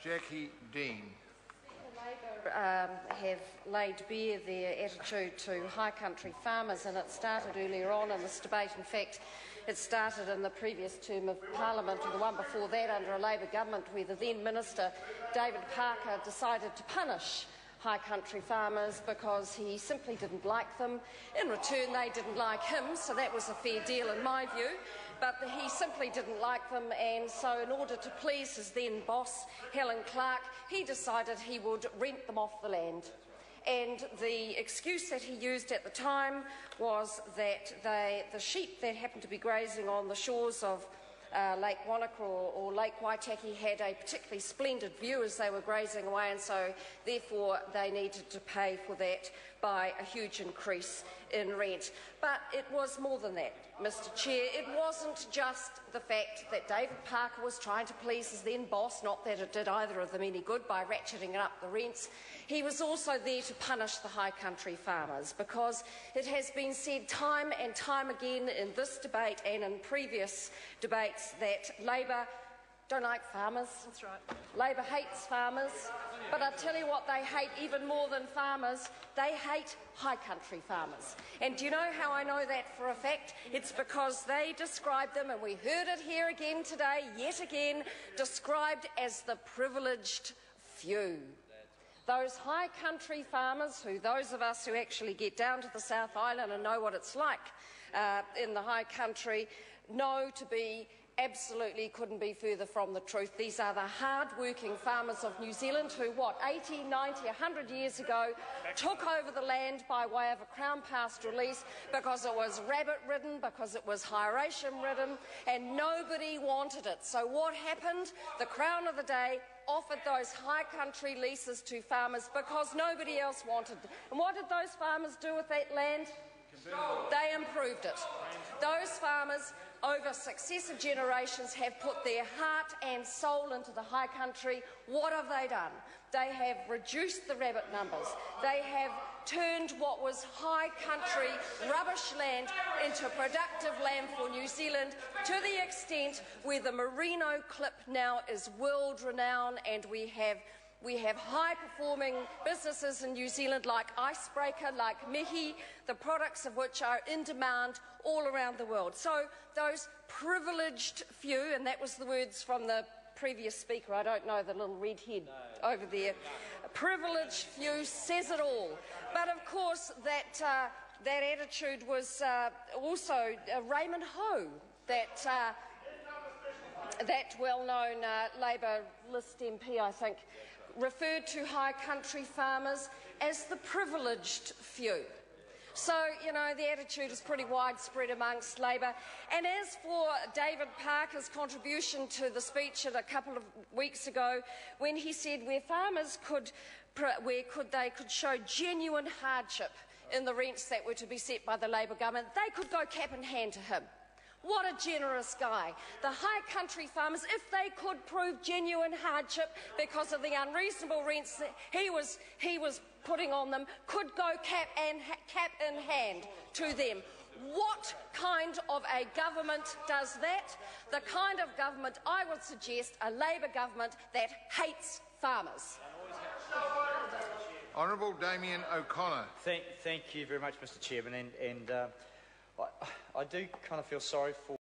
Jackie Dean. Labor have laid bare their attitude to high country farmers, and it started earlier on in this debate. In fact, it started in the previous term of Parliament, or the one before that, under a Labor government, where the then Minister, David Parker, decided to punish high country farmers because he simply didn't like them. In return, they didn't like him, so that was a fair deal in my view. But he simply didn't like them, and so in order to please his then boss, Helen Clark, he decided he would rent them off the land. And the excuse that he used at the time was that the sheep that happened to be grazing on the shores of Lake Wanaka or Lake Waitaki had a particularly splendid view as they were grazing away, and so therefore they needed to pay for that by a huge increase in rent. But it was more than that, Mr Chair. It wasn't just the fact that David Parker was trying to please his then boss, not that it did either of them any good by ratcheting up the rents. He was also there to punish the high country farmers, because it has been said time and time again in this debate and in previous debates that Labor don't like farmers. That's right. Labor hates farmers, but I'll tell you what they hate even more than farmers. They hate high country farmers. And do you know how I know that for a fact? It's because they describe them, and we heard it here again today, yet again, described as the privileged few. Those high country farmers, who those of us who actually get down to the South Island and know what it's like in the high country, know to be absolutely couldn't be further from the truth. These are the hard-working farmers of New Zealand who, 80, 90, 100 years ago, took over the land by way of a Crown Pastoral lease because it was rabbit-ridden, because it was hiration-ridden, and nobody wanted it. So what happened? The Crown of the day offered those high country leases to farmers because nobody else wanted it. And what did those farmers do with that land? They improved it. Those farmers, over successive generations, have put their heart and soul into the high country. What have they done? They have reduced the rabbit numbers. They have turned what was high country rubbish land into productive land for New Zealand, to the extent where the merino clip now is world renowned, and we have high-performing businesses in New Zealand like Icebreaker, like Mihi, the products of which are in demand all around the world. So those privileged few, and that was the words from the previous speaker, I don't know, the little red head over there, privileged few says it all. But of course that attitude was also Raymond Ho, that well-known Labor list MP, I think, referred to high country farmers as the privileged few. So, you know, the attitude is pretty widespread amongst Labor. And as for David Parker's contribution to the speech a couple of weeks ago, when he said where farmers could show genuine hardship in the rents that were to be set by the Labor government, they could go cap in hand to him. What a generous guy. The high country farmers, if they could prove genuine hardship because of the unreasonable rents that he was putting on them, could go cap in hand to them. What kind of a government does that? The kind of government I would suggest a Labor government that hates farmers. Honourable Damien O'Connor. Thank you very much, Mr Chairman, and I do kind of feel sorry for